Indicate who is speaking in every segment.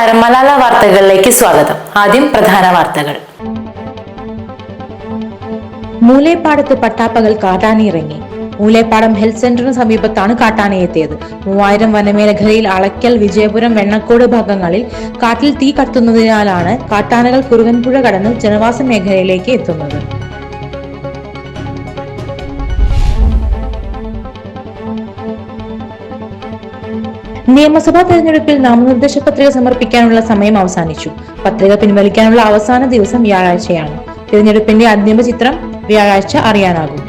Speaker 1: നമസ്കാരം, മലാല വാർത്തകളിലേക്ക് സ്വാഗതം. ആദ്യം പ്രധാന വാർത്തകൾ.
Speaker 2: മൂലേപ്പാടത്ത് പട്ടാപ്പകൽ കാട്ടാനയിറങ്ങി. മൂലേപ്പാടം ഹെൽത്ത് സെന്ററിന് സമീപത്താണ് കാട്ടാനയെത്തിയത്. 3000 വനമേഖലയിൽ അളക്കൽ, വിജയപുരം, വെണ്ണക്കോട് ഭാഗങ്ങളിൽ കാട്ടിൽ തീ കത്തുന്നതിനാലാണ് കാട്ടാനകൾ കുറുവൻപുഴ കടന്ന് ജനവാസ മേഖലയിലേക്ക് എത്തുന്നത്. നിയമസഭാ തെരഞ്ഞെടുപ്പിൽ നാമനിർദ്ദേശ പത്രിക സമർപ്പിക്കാനുള്ള സമയം അവസാനിച്ചു. പത്രിക പിൻവലിക്കാനുള്ള അവസാന ദിവസം വ്യാഴാഴ്ചയാണ്. തിരഞ്ഞെടുപ്പിന്റെ അന്തിമ ചിത്രം വ്യാഴാഴ്ച അറിയാനാകും.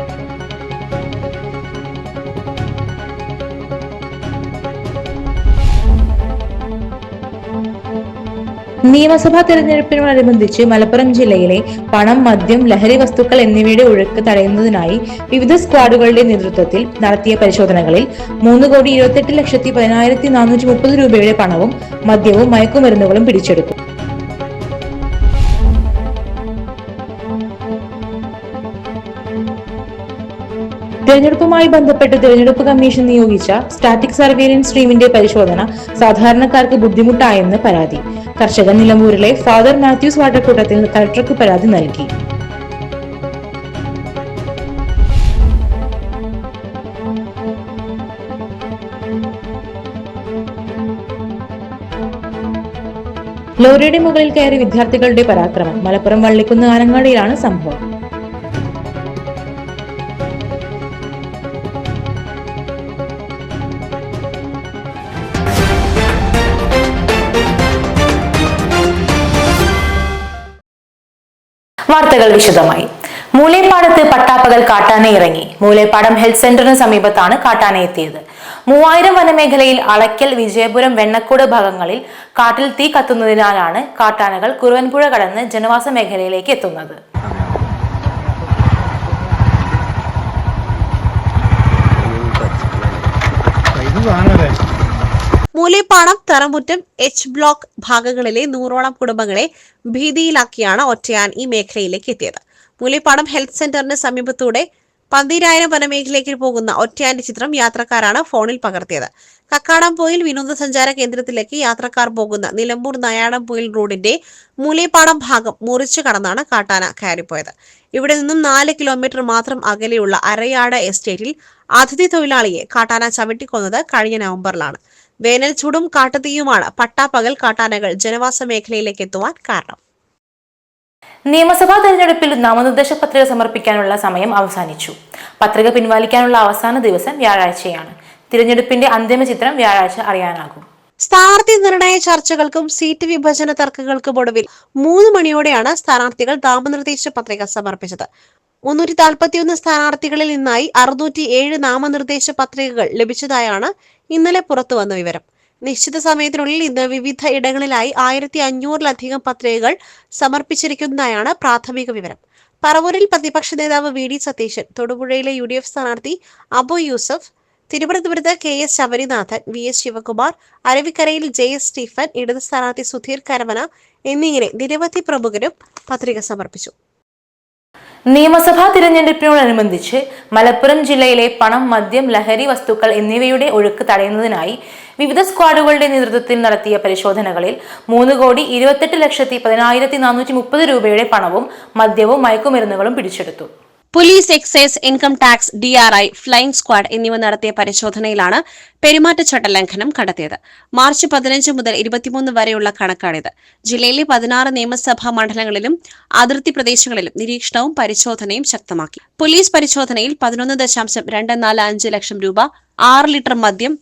Speaker 2: നിയമസഭാ തെരഞ്ഞെടുപ്പിനോടനുബന്ധിച്ച് മലപ്പുറം ജില്ലയിലെ പണം, മദ്യം, ലഹരി വസ്തുക്കൾ എന്നിവയുടെ ഒഴുക്ക് തടയുന്നതിനായി വിവിധ സ്ക്വാഡുകളുടെ നേതൃത്വത്തിൽ നടത്തിയ പരിശോധനകളിൽ 3,28,10,430 രൂപയുടെ പണവും മദ്യവും മയക്കുമരുന്നുകളും പിടിച്ചെടുത്തു. തെരഞ്ഞെടുപ്പുമായി ബന്ധപ്പെട്ട് തെരഞ്ഞെടുപ്പ് കമ്മീഷൻ നിയോഗിച്ച സ്റ്റാറ്റിക് സർവേലൻസ് ടീമിന്റെ പരിശോധന സാധാരണക്കാർക്ക് ബുദ്ധിമുട്ടായെന്ന് പരാതി. കർഷകൻ നിലമ്പൂരിലെ ഫാദർ മാത്യൂസ് വാട്ടക്കൂട്ടത്തിൽ കളക്ടർക്ക് പരാതി നൽകി. ലോറിയുടെ മുകളിൽ കയറി വിദ്യാർത്ഥികളുടെ പരാക്രമം. മലപ്പുറം വള്ളിക്കുന്ന് ആനങ്ങാടിയിലാണ് സംഭവം.
Speaker 1: വാർത്തകൾ വിശദമായി. മൂലേപ്പാടത്ത് പട്ടാപ്പകൽ കാട്ടാന ഇറങ്ങി. മൂലേപ്പാടം ഹെൽത്ത് സെന്ററിന് സമീപത്താണ് കാട്ടാന എത്തിയത്. 3000 വനമേഖലയിൽ അളക്കൽ, വിജയപുരം, വെണ്ണക്കോട് ഭാഗങ്ങളിൽ കാട്ടിൽ തീ കത്തുന്നതിനാലാണ് കാട്ടാനകൾ കുറുവൻപുഴ കടന്ന് ജനവാസ മേഖലയിലേക്ക് എത്തുന്നത്.
Speaker 3: മൂലേപ്പാടം, തറമുറ്റം, എച്ച് ബ്ലോക്ക് ഭാഗങ്ങളിലെ 100ഓളം കുടുംബങ്ങളെ ഭീതിയിലാക്കിയാണ് ഒറ്റയാൻ ഈ മേഖലയിലേക്ക് എത്തിയത്. മൂലേപ്പാടം ഹെൽത്ത് സെന്ററിന് സമീപത്തൂടെ 12,000 വനമേഖലയിലേക്ക് പോകുന്ന ഒറ്റയാന്റെ ചിത്രം യാത്രക്കാരാണ് ഫോണിൽ പകർത്തിയത്. കക്കാടംപൊയിൽ വിനോദസഞ്ചാര കേന്ദ്രത്തിലേക്ക് യാത്രക്കാർ പോകുന്ന നിലമ്പൂർ നയാടംപൊയിൽ റോഡിന്റെ മൂലേപ്പാടം ഭാഗം മുറിച്ചു കടന്നാണ് കാട്ടാന കയറിപ്പോയത്. ഇവിടെ നിന്നും 4 കിലോമീറ്റർ മാത്രം അകലെയുള്ള അരയാട് എസ്റ്റേറ്റിൽ അതിഥി തൊഴിലാളിയെ കാട്ടാന ചവിട്ടിക്കൊന്നത് കഴിഞ്ഞ നവംബറിലാണ്. വേനൽ ചൂടും കാട്ടുതീയുമാണ് പട്ടാപ്പകൽ കാട്ടാനകൾ ജനവാസ മേഖലയിലേക്ക് എത്തുവാൻ കാരണം.
Speaker 1: നിയമസഭാ തെരഞ്ഞെടുപ്പിൽ നാമനിർദ്ദേശ പത്രിക സമർപ്പിക്കാനുള്ള സമയം അവസാനിച്ചു. പത്രിക പിൻവലിക്കാനുള്ള അവസാന ദിവസം വ്യാഴാഴ്ചയാണ്. തിരഞ്ഞെടുപ്പിന്റെ അന്തിമ ചിത്രം വ്യാഴാഴ്ച അറിയാനാകും.
Speaker 3: സ്ഥാനാർത്ഥി നിർണയ ചർച്ചകൾക്കും സീറ്റ് വിഭജന തർക്കങ്ങൾക്കും ഒടുവിൽ 3 മണിയോടെയാണ് സ്ഥാനാർത്ഥികൾ നാമനിർദ്ദേശ പത്രിക സമർപ്പിച്ചത്. 341 സ്ഥാനാർത്ഥികളിൽ നിന്നായി 607 നാമനിർദ്ദേശ പത്രികകൾ ലഭിച്ചതായാണ് ഇന്നലെ പുറത്തുവന്ന വിവരം. നിശ്ചിത സമയത്തിനുള്ളിൽ ഇന്ന് വിവിധ ഇടങ്ങളിലായി 1500-ലധികം പത്രികകൾ സമർപ്പിച്ചിരിക്കുന്നതായാണ് പ്രാഥമിക വിവരം. പറവൂരിൽ പ്രതിപക്ഷ നേതാവ് വി ഡി സതീശൻ, തൊടുപുഴയിലെ UDF സ്ഥാനാർത്ഥി അബു യൂസഫ്, തിരുവനന്തപുരത്ത് KS ശബരിനാഥൻ, VS ശിവകുമാർ, അരുവിക്കരയിൽ JS സ്റ്റീഫൻ, ഇടത് സ്ഥാനാർത്ഥി സുധീർ കരവന എന്നിങ്ങനെ നിരവധി പ്രമുഖരും പത്രിക സമർപ്പിച്ചു.
Speaker 1: നിയമസഭാ തിരഞ്ഞെടുപ്പിനോടനുബന്ധിച്ച് മലപ്പുറം ജില്ലയിലെ പണം, മദ്യം, ലഹരി വസ്തുക്കൾ എന്നിവയുടെ ഒഴുക്ക് തടയുന്നതിനായി വിവിധ സ്ക്വാഡുകളുടെ നേതൃത്വത്തിൽ നടത്തിയ പരിശോധനകളിൽ 3,28,10,430 രൂപയുടെ പണവും മദ്യവും മയക്കുമരുന്നുകളും പിടിച്ചെടുത്തു.
Speaker 3: Police, excise, income tax, DRI, flying squad എന്നിവ നടത്തിയ പരിശോധനയിലാണ് പെരുമാറ്റച്ചട്ട ലംഘനം കണ്ടെത്തിയത്. മാർച്ച് 15 മുതൽ 23 വരെയുള്ള കണക്കാണിത്. ജില്ലയിലെ 16 നിയമസഭാ മണ്ഡലങ്ങളിലും അതിർത്തി പ്രദേശങ്ങളിലും നിരീക്ഷണവും പരിശോധനയും ശക്തമാക്കി. പോലീസ് പരിശോധനയിൽ 11.245 ലക്ഷം രൂപ, 6 ലിറ്റർ മദ്യം,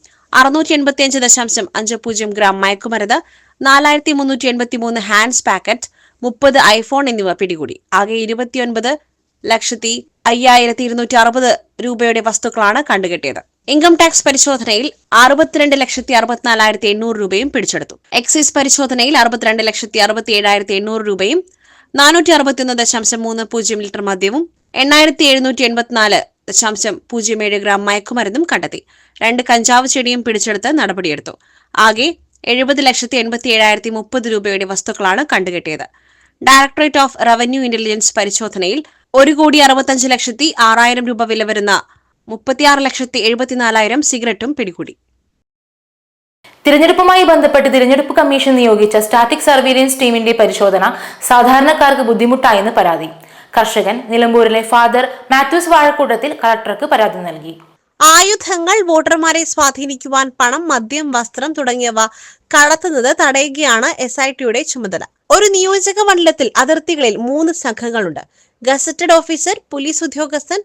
Speaker 3: 685.50 ഗ്രാം മയക്കുമരുന്ന്, 4383 ഹാൻഡ്സ് പാക്കറ്റ്, 30 ഐഫോൺ എന്നിവ പിടികൂടി. ആകെ 29,05,260 രൂപയുടെ വസ്തുക്കളാണ് കണ്ടുകെട്ടിയത്. ഇൻകം ടാക്സ് പരിശോധനയിൽ 62,64,800 രൂപയും പിടിച്ചെടുത്തു. എക്സൈസ് പരിശോധനയിൽ 62,67,800 രൂപയും 461.30 ലിറ്റർ മദ്യവും 8,784.07 ഗ്രാം മയക്കുമരുന്നും കണ്ടെത്തി. 2 കഞ്ചാവ് ചെടിയും പിടിച്ചെടുത്ത് നടപടിയെടുത്തു. ആകെ 70,87,030 രൂപയുടെ വസ്തുക്കളാണ് കണ്ടുകെട്ടിയത്. ഡയറക്ടറേറ്റ് ഓഫ് റവന്യൂ ഇന്റലിജൻസ് പരിശോധനയിൽ 1,65,06,000 രൂപ വില വരുന്ന 36,74,000 സിഗരറ്റും പിടികൂടി.
Speaker 1: തിരഞ്ഞെടുപ്പുമായി ബന്ധപ്പെട്ട് തിരഞ്ഞെടുപ്പ് കമ്മീഷൻ നിയോഗിച്ച സ്റ്റാറ്റിക് സർവീലൻസ് ടീമിന്റെ പരിശോധന സാധാരണക്കാർക്ക് ബുദ്ധിമുട്ടായെന്ന് പരാതി. കർഷകൻ നിലമ്പൂരിലെ ഫാദർ മാത്യൂസ് വാഴക്കൂട്ടത്തിൽ കളക്ടർക്ക് പരാതി നൽകി.
Speaker 3: ആയുധങ്ങൾ, വോട്ടർമാരെ സ്വാധീനിക്കുവാൻ പണം, മദ്യം, വസ്ത്രം തുടങ്ങിയവ കടത്തുന്നത് തടയുകയാണ് SITയുടെ ചുമതല. ഒരു നിയോജക മണ്ഡലത്തിൽ അതിർത്തികളിൽ 3 സംഘങ്ങളുണ്ട്. ഗസറ്റഡ് ഓഫീസർ, പോലീസ് ഉദ്യോഗസ്ഥൻ,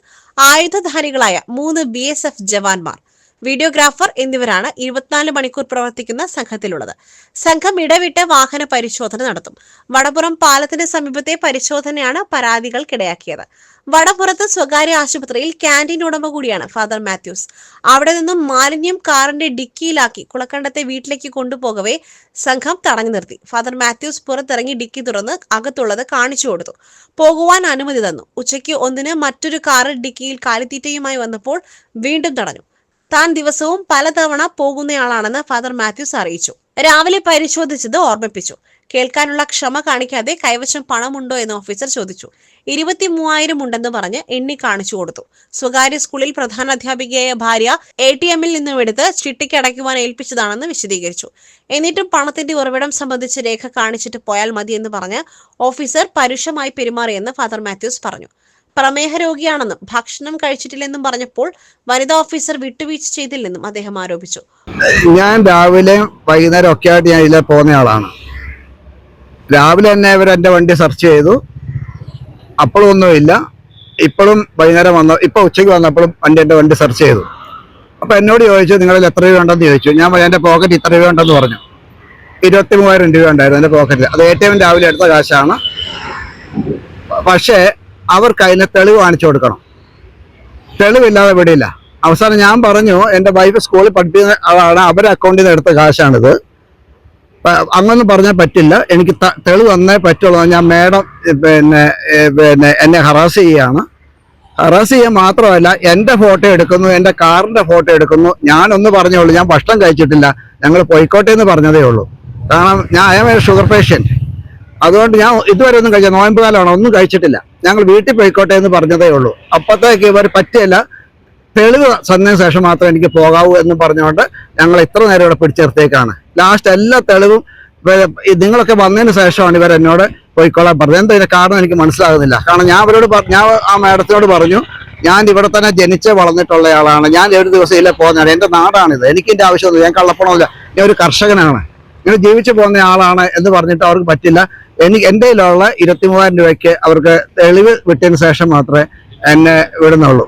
Speaker 3: ആയുധധാരികളായ 3 BSF ജവാന്മാർ, വീഡിയോഗ്രാഫർ എന്നിവരാണ് 24 മണിക്കൂർ പ്രവർത്തിക്കുന്ന സംഘത്തിലുള്ളത്. സംഘം ഇടവിട്ട് വാഹന പരിശോധന നടത്തും. വടപുറം പാലത്തിന് സമീപത്തെ പരിശോധനയാണ് പരാതികൾക്കിടയാക്കിയത്. വടപുറത്ത് സ്വകാര്യ ആശുപത്രിയിൽ ക്യാന്റീൻ ഉടമ കൂടിയാണ് ഫാദർ മാത്യൂസ്. അവിടെ നിന്നും മാലിന്യം കാറിന്റെ ഡിക്കിയിലാക്കി കുളക്കണ്ടത്തെ വീട്ടിലേക്ക് കൊണ്ടുപോകവേ സംഘം തടഞ്ഞു നിർത്തി. ഫാദർ മാത്യൂസ് പുറത്തിറങ്ങി ഡിക്കി തുറന്ന് അകത്തുള്ളത് കാണിച്ചു കൊടുത്തു. പോകുവാൻ അനുമതി തന്നു. ഉച്ചയ്ക്ക് 1-ന് മറ്റൊരു കാറ് ഡിക്കിയിൽ കാലിത്തീറ്റയുമായി വന്നപ്പോൾ വീണ്ടും തടഞ്ഞു. താൻ ദിവസവും പലതവണ പോകുന്നയാളാണെന്ന് ഫാദർ മാത്യൂസ് അറിയിച്ചു. രാവിലെ പരിശോധിച്ചത് ഓർമ്മിപ്പിച്ചു. കേൾക്കാനുള്ള ക്ഷമ കാണിക്കാതെ കൈവശം പണമുണ്ടോ എന്ന് ഓഫീസർ ചോദിച്ചു. 23,000 ഉണ്ടെന്ന് പറഞ്ഞ് എണ്ണി കാണിച്ചു കൊടുത്തു. സ്വകാര്യ സ്കൂളിൽ പ്രധാനാധ്യാപികയായ ഭാര്യ ATMൽ നിന്നും എടുത്ത് ചിട്ടിക്ക് അടയ്ക്കുവാൻ ഏൽപ്പിച്ചതാണെന്ന് വിശദീകരിച്ചു. എന്നിട്ടും പണത്തിന്റെ ഉറവിടം സംബന്ധിച്ച് രേഖ കാണിച്ചിട്ട് പോയാൽ മതിയെന്ന് പറഞ്ഞ് ഓഫീസർ പരുഷമായി പെരുമാറിയെന്ന് ഫാദർ മാത്യൂസ് പറഞ്ഞു. പ്രമേഹ രോഗിയാണെന്നും ഭക്ഷണം കഴിച്ചിട്ടില്ലെന്നും പറഞ്ഞപ്പോൾ വനിതാ ഓഫീസർ വിട്ടുവീഴ്ച ചെയ്തില്ലെന്നും അദ്ദേഹം ആരോപിച്ചു.
Speaker 4: ഞാൻ രാവിലെ വൈകുന്നേരം ഒക്കെ ആയിട്ട് ഞാൻ ഇതിലെ പോകുന്ന ആളാണ്. രാവിലെ തന്നെ ഇവർ എൻ്റെ വണ്ടി സെർച്ച് ചെയ്തു. അപ്പോഴും ഒന്നുമില്ല. ഇപ്പോഴും വൈകുന്നേരം ഇപ്പോൾ ഉച്ചയ്ക്ക് വന്നപ്പോഴും എൻ്റെ വണ്ടി സെർച്ച് ചെയ്തു. അപ്പോൾ എന്നോട് ചോദിച്ചു, നിങ്ങളിൽ എത്ര രൂപ ഉണ്ടെന്ന് ചോദിച്ചു. ഞാൻ എൻ്റെ പോക്കറ്റ് ഇത്ര രൂപ ഉണ്ടെന്ന് പറഞ്ഞു. 23,000 രൂപ ഉണ്ടായിരുന്നു എൻ്റെ പോക്കറ്റിൽ. അത് ATM രാവിലെ എടുത്ത കാശാണ്. പക്ഷേ അവർക്ക് അതിന് തെളിവ് കാണിച്ചു കൊടുക്കണം. തെളിവില്ലാതെ വിടില്ല. അവസാനം ഞാൻ പറഞ്ഞു, എൻ്റെ വൈഫ് സ്കൂളിൽ പഠിപ്പിക്കുന്ന ആളാണ്, അവരുടെ അക്കൗണ്ടിൽ നിന്ന് എടുത്ത കാശാണിത്, അങ്ങൊന്നും പറഞ്ഞാൽ പറ്റില്ല, എനിക്ക് തെളിവ് തന്നേ പറ്റുള്ളൂ. ഞാൻ മേഡം പിന്നെ എന്നെ ഹറാസ് ചെയ്യുകയാണ്. ഹറാസ് ചെയ്യാൻ മാത്രമല്ല, എൻ്റെ ഫോട്ടോ എടുക്കുന്നു, എൻ്റെ കാറിൻ്റെ ഫോട്ടോ എടുക്കുന്നു. ഞാനൊന്ന് പറഞ്ഞേ ഉള്ളൂ, ഞാൻ ഭക്ഷണം കഴിച്ചിട്ടില്ല, ഞങ്ങൾ പോയിക്കോട്ടെ എന്ന് പറഞ്ഞതേ ഉള്ളൂ. കാരണം ഞാൻ ഷുഗർ പേഷ്യൻറ്റ്. അതുകൊണ്ട് ഞാൻ ഇതുവരെ ഒന്നും കഴിച്ചില്ല. നോയമ്പ് കാലമാണ്, ഒന്നും കഴിച്ചിട്ടില്ല. ഞങ്ങൾ വീട്ടിൽ പോയിക്കോട്ടെ എന്ന് പറഞ്ഞതേ ഉള്ളൂ. അപ്പോഴത്തേക്ക് ഇവർ പറ്റില്ല, തെളിവ് തന്നതിന് ശേഷം മാത്രമേ എനിക്ക് പോകാവൂ എന്ന് പറഞ്ഞുകൊണ്ട് ഞങ്ങൾ ഇത്ര നേരം ഇവിടെ പിടിച്ചെടുത്തേക്കാണ്. ലാസ്റ്റ് എല്ലാ തെളിവും നിങ്ങളൊക്കെ വന്നതിന് ശേഷമാണ് ഇവർ എന്നോട് പോയിക്കോളാൻ പറഞ്ഞത്. എന്താ ഇതിന്റെ കാരണം എനിക്ക് മനസ്സിലാകുന്നില്ല. കാരണം ഞാൻ ആ മാഡത്തിനോട് പറഞ്ഞു, ഞാൻ ഇവിടെ തന്നെ ജനിച്ച് വളർന്നിട്ടുള്ള ആളാണ്, ഞാൻ ഒരു ദിവസം ഇതിലെ പോകുന്നതാണ്, എൻ്റെ നാടാണിത്, എനിക്ക് ഇതിൻ്റെ ആവശ്യമൊന്നുമില്ല, ഞാൻ കള്ളപ്പണമില്ല, ഞാൻ ഒരു കർഷകനാണ്, ഇങ്ങനെ ജീവിച്ചു പോകുന്ന ആളാണ് എന്ന് പറഞ്ഞിട്ട് അവർക്ക് പറ്റില്ല. എൻ്റെ കയ്യിലുള്ള 23,000 രൂപയ്ക്ക് അവർക്ക് തെളിവ് വിട്ടതിന് ശേഷം മാത്രമേ എന്നെ വിടുന്നുള്ളൂ.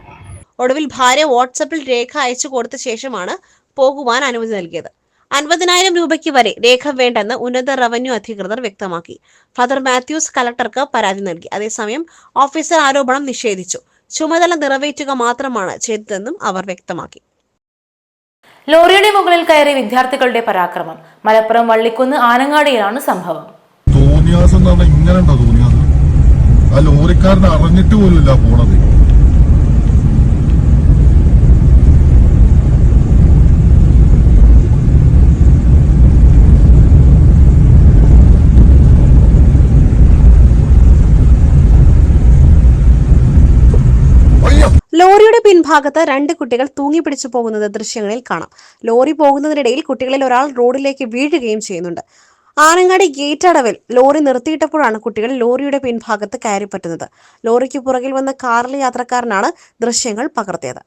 Speaker 3: ഒടുവിൽ ഭാര്യ വാട്സപ്പിൽ രേഖ അയച്ചു കൊടുത്ത ശേഷമാണ് പോകുവാൻ അനുമതി നൽകിയത്. 50,000 രൂപയ്ക്ക് വരെ രേഖ വേണ്ടെന്ന് ഉന്നത റവന്യൂ അധികൃതർ വ്യക്തമാക്കി. ഫാദർ മാത്യൂസ് കളക്ടർക്ക് പരാതി നൽകി. അതേസമയം ഓഫീസർ ആരോപണം നിഷേധിച്ചു. ചുമതല നിറവേറ്റുക മാത്രമാണ് ചെയ്തതെന്നും അവർ വ്യക്തമാക്കി.
Speaker 1: ലോറിയുടെ മുകളിൽ കയറി വിദ്യാർത്ഥികളുടെ പരാക്രമം. മലപ്പുറം വള്ളിക്കുന്ന് ആനങ്ങാടിയിലാണ് സംഭവം.
Speaker 5: തോന്നിയാസം ഇങ്ങനെ ഉണ്ടോ? തോന്നിയാസം ആ ലോറിക്കാരനെ അറിഞ്ഞിട്ട് പോലുമില്ല പോണത്.
Speaker 3: ലോറിയുടെ പിൻഭാഗത്ത് 2 കുട്ടികൾ തൂങ്ങിപ്പിടിച്ചു പോകുന്നത് ദൃശ്യങ്ങളിൽ കാണാം. ലോറി പോകുന്നതിനിടയിൽ കുട്ടികളിൽ ഒരാൾ റോഡിലേക്ക് വീഴുകയും ചെയ്യുന്നുണ്ട്. ആനങ്ങാടി ഗേറ്റ് അടവിൽ ലോറി നിർത്തിയിട്ടപ്പോഴാണ് കുട്ടികൾ ലോറിയുടെ പിൻഭാഗത്ത് കയറിപ്പറ്റുന്നത്. ലോറിക്ക് പുറകിൽ വന്ന കാറിലെ യാത്രക്കാരനാണ് ദൃശ്യങ്ങൾ പകർത്തിയത്.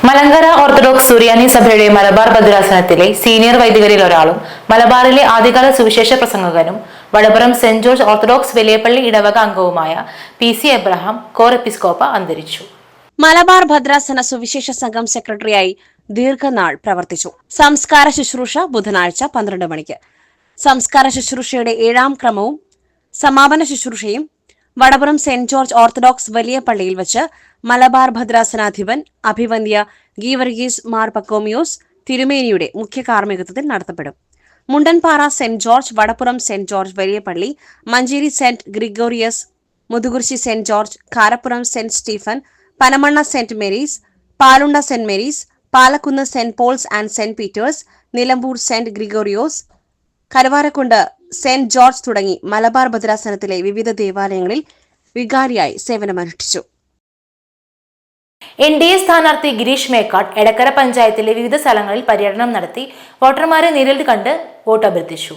Speaker 1: മലങ്കര ഓർത്തഡോക്സ് സുറിയാനി സഭയുടെ മലബാർ ഭദ്രാസനത്തിലെ സീനിയർ വൈദികരിൽ ഒരാളും മലബാറിലെ ആദ്യകാല സുവിശേഷ പ്രസംഗകനും വടപുറം സെന്റ് ജോർജ് ഓർത്തഡോക്സ് വലിയപ്പള്ളി ഇടവക അംഗവുമായ PC എബ്രഹാം കോർ എപ്പിസ്കോപ്പ അന്തരിച്ചു.
Speaker 3: മലബാർ ഭദ്രാസന സുവിശേഷ സംഘം സെക്രട്ടറിയായി ദീർഘനാൾ പ്രവർത്തിച്ചു. സംസ്കാര ശുശ്രൂഷ ബുധനാഴ്ച 12 മണിക്ക്. സംസ്കാര ശുശ്രൂഷയുടെ 7ാം ക്രമവും സമാപന ശുശ്രൂഷയും വടപുറം സെന്റ് ജോർജ് ഓർത്തഡോക്സ് വലിയ പള്ളിയിൽ വെച്ച് മലബാർ ഭദ്രാസനാധിപൻ അഭിവന്ദ്യ ഗീവർഗീസ് മാർ പക്കോമിയോസ് തിരുമേനിയുടെ മുഖ്യ കാർമ്മികത്വത്തിൽ നടത്തപ്പെടും. Mundanpara saint George, Vadappuram saint George വലിയ പള്ളി, Manjeri saint Gregorios, Muthukurussi saint George, Karappuram saint Stephen, Panamanna saint Mary's, Palunda saint Mary's, Palakkunnu saint Paul's and saint Peter's, Nilambur saint Gregorios, Karuvarakundu saint George തുടങ്ങി മലബാർ ഭദ്രാസനത്തിലെ വിവിധ ദേവാലയങ്ങളിൽ വികാരിയായി സേവനമനുഷ്ഠിച്ചു.
Speaker 1: NDA സ്ഥാനാർത്ഥി ഗിരീഷ് മേക്കാട് എടക്കര പഞ്ചായത്തിലെ വിവിധ സ്ഥലങ്ങളിൽ പര്യടനം നടത്തി വോട്ടർമാരെ നേരിൽ കണ്ട് വോട്ട് അഭ്യർത്ഥിച്ചു.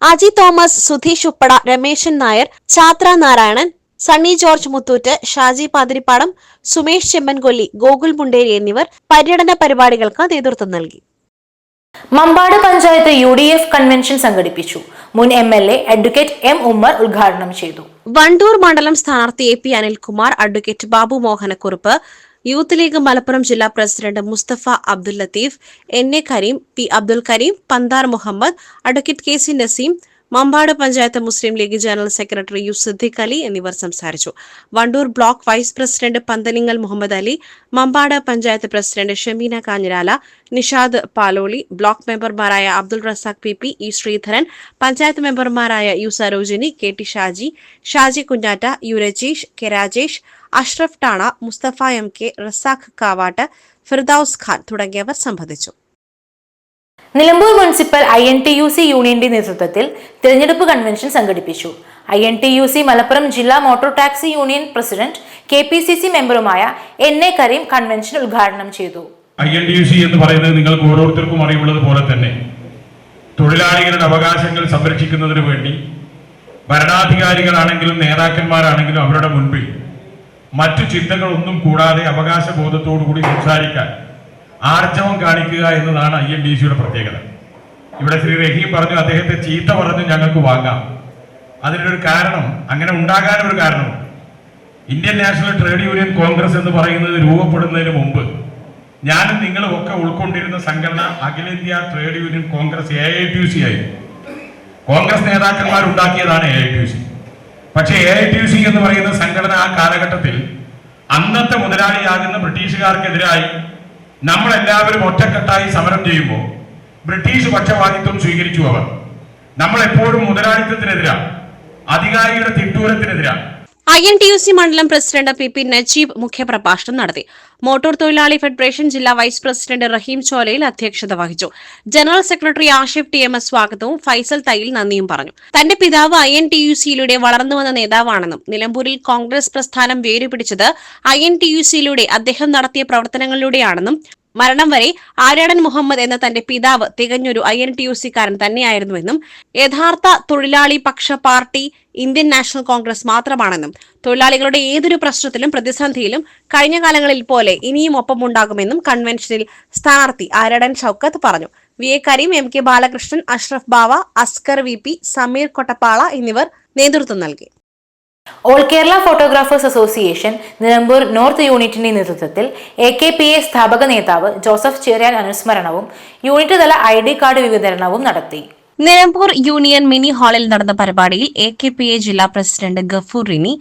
Speaker 3: അജി തോമസ്, സുധീഷ് ഉപ്പട, രമേശൻ നായർ, ഛാത്ര നാരായണൻ, സണ്ണി ജോർജ് മുത്തൂറ്റ്, ഷാജി പാതിരിപ്പാടം, സുമേഷ് ചെമ്മൻകൊല്ലി, ഗോകുൽ മുണ്ടേരി എന്നിവർ പര്യടന പരിപാടികൾക്ക് നേതൃത്വം നൽകി.
Speaker 1: മമ്പാട് പഞ്ചായത്ത് UDF കൺവെൻഷൻ സംഘടിപ്പിച്ചു. മുൻ MLA അഡ്വക്കേറ്റ് M. ഉമ്മർ ഉദ്ഘാടനം ചെയ്തു.
Speaker 3: വണ്ടൂർ മണ്ഡലം സ്ഥാനാർത്ഥി AP Anilkumar, advocate Babu Mohanakurup, youth league Malappuram ജില്ലാ president Mustafa Abdul Latheef, NA Kareem, P. Abdul Kareem, Panthar Muhammad, advocate KC Naseem, Mampad panchayat Muslim League general secretary U. Siddique Ali എന്നിവർ സംസാരിച്ചു. Wandoor block vice president Panthalingal Muhammad Ali, Mampad panchayat president Shameena Kanjirala, Nishad Paloli, block മെമ്പർമാരായ അബ്ദുൾ റസാഖ് PP, E. ശ്രീധരൻ, പഞ്ചായത്ത് മെമ്പർമാരായ U. സരോജിനി, KT ഷാജി, ഷാജി കുഞ്ഞാറ്റ, U. Rajeesh, K. Rajesh, Ashraf ടാണ, Mustafa MK, Razak Kavatt, Firdous Khan തുടങ്ങിയവർ സംബന്ധിച്ചു.
Speaker 1: നിലമ്പൂർ മുനിസിപ്പൽ INTUC യൂണിയന്റെ നേതൃത്വത്തിൽ തിരഞ്ഞെടുപ്പ് കൺവെൻഷൻ സംഘടിപ്പിച്ചു. INTUC മലപ്പുറം ജില്ലാ motor taxi union president KPCC മെമ്പറുമായ NA കരീം കൺവെൻഷൻ ഉദ്ഘാടനം ചെയ്തു.
Speaker 6: INTUC എന്ന് പറയുന്നത് നിങ്ങൾക്ക് ഓരോരുത്തർക്കും അറിയുള്ളത് പോലെ തന്നെ തൊഴിലാളികളുടെ അവകാശങ്ങൾ സംരക്ഷിക്കുന്നതിന് വേണ്ടി ഭരണാധികാരികളാണെങ്കിലും നേതാക്കന്മാരാണെങ്കിലും അവരുടെ മുൻപിൽ മറ്റു ചിന്തകളൊന്നും കൂടാതെ അവകാശ ബോധത്തോടുകൂടി സംസാരിക്കാൻ ആർജവം കാണിക്കുക എന്നതാണ് INTUCയുടെ പ്രത്യേകത. ഇവിടെ ശ്രീ റഹീം പറഞ്ഞു, അദ്ദേഹത്തെ ചീത്ത പറഞ്ഞു ഞങ്ങൾക്ക് വാങ്ങാം. അതിനൊരു കാരണം, അങ്ങനെ ഉണ്ടാകാനൊരു കാരണമുണ്ട്. Indian national trade union Congress എന്ന് പറയുന്നത് രൂപപ്പെടുന്നതിന് മുമ്പ് ഞാനും നിങ്ങളും ഒക്കെ ഉൾക്കൊണ്ടിരുന്ന സംഘടന അഖിലേന്ത്യാ ട്രേഡ് യൂണിയൻ കോൺഗ്രസ് AITUC ആയിരുന്നു. കോൺഗ്രസ് നേതാക്കന്മാർ ഉണ്ടാക്കിയതാണ് AITUC. പക്ഷേ AITUC എന്ന് പറയുന്ന സംഘടന ആ കാലഘട്ടത്തിൽ അന്നത്തെ മുതലാളിയാകുന്ന ബ്രിട്ടീഷുകാർക്കെതിരായി നമ്മളെല്ലാവരും ഒറ്റക്കെട്ടായി സമരം ചെയ്യുമ്പോൾ ബ്രിട്ടീഷ് പക്ഷപാതിത്വം സ്വീകരിച്ചു. അവർ നമ്മളെപ്പോഴും മുതലാളിത്തത്തിനെതിരാണ്, അധികാരിയുടെ തിട്ടൂരത്തിനെതിരാണ്.
Speaker 3: INTUC മണ്ഡലം പ്രസിഡന്റ് PP നജീബ് മുഖ്യപ്രഭാഷണം നടത്തി. മോട്ടോർ തൊഴിലാളി ഫെഡറേഷൻ ജില്ലാ വൈസ് പ്രസിഡന്റ് റഹീം ചോലയിൽ അധ്യക്ഷത വഹിച്ചു. ജനറൽ സെക്രട്ടറി ആഷിഫ് TMS സ്വാഗതവും ഫൈസൽ തയ്യിൽ നന്ദിയും പറഞ്ഞു. തന്റെ പിതാവ് INTUCയിലൂടെ വളർന്നുവന്ന നേതാവാണെന്നും നിലമ്പൂരിൽ കോൺഗ്രസ് പ്രസ്ഥാനം വേരുപിടിച്ചത് INTUCയിലൂടെ അദ്ദേഹം നടത്തിയ പ്രവർത്തനങ്ങളിലൂടെയാണെന്നും മരണം വരെ ആര്യാടൻ മുഹമ്മദ് എന്ന തന്റെ പിതാവ് തികഞ്ഞൊരു INTUCക്കാരൻ തന്നെയായിരുന്നുവെന്നും യഥാർത്ഥ തൊഴിലാളി പക്ഷ പാർട്ടി ഇന്ത്യൻ നാഷണൽ കോൺഗ്രസ് മാത്രമാണെന്നും തൊഴിലാളികളുടെ ഏതൊരു പ്രശ്നത്തിലും പ്രതിസന്ധിയിലും കഴിഞ്ഞ കാലങ്ങളിൽ പോലെ ഇനിയും ഒപ്പമുണ്ടാകുമെന്നും കൺവെൻഷനിൽ സ്ഥാനാർത്ഥി ആര്യാടൻ ഷൌക്കത്ത് പറഞ്ഞു. VA കരീം, MK ബാലകൃഷ്ണൻ, അഷ്റഫ് ബാവ, അസ്കർ VP, സമീർ കൊട്ടപ്പാള എന്നിവർ നേതൃത്വം നൽകി.
Speaker 1: All Kerala photographers association Nilambur north യൂണിറ്റിന്റെ നേതൃത്വത്തിൽ AKPA സ്ഥാപക നേതാവ് ജോസഫ് ചെറിയാൻ അനുസ്മരണവും യൂണിറ്റ് തല ID കാർഡ് വിതരണവും നടത്തി.
Speaker 3: നിലമ്പൂർ യൂണിയൻ മിനി ഹാളിൽ നടന്ന പരിപാടിയിൽ AKPA ജില്ലാ പ്രസിഡന്റ് ഗഫൂർ റിനി,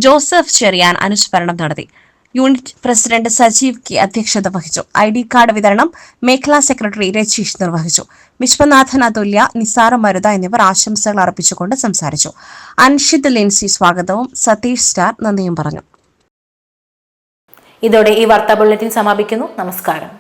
Speaker 3: ജോസഫ് ചെറിയാൻ അനുസ്മരണം നടത്തി. യൂണിറ്റ് പ്രസിഡന്റ് സജീവ് K അധ്യക്ഷത വഹിച്ചു. ID കാർഡ് വിതരണം മേഖലാ സെക്രട്ടറി രജീഷ് നിർവഹിച്ചു. വിശ്വനാഥൻ അതുല്യ, നിസാർ മരുത എന്നിവർ ആശംസകൾ അർപ്പിച്ചുകൊണ്ട് സംസാരിച്ചു. അൻഷിദ് ലിൻസി സ്വാഗതവും സതീഷ് സ്റ്റാർ നന്ദിയും പറഞ്ഞു.
Speaker 1: ഇതോടെ ഈ വാർത്താ ബുള്ളറ്റിൻ സമാപിക്കുന്നു. നമസ്കാരം.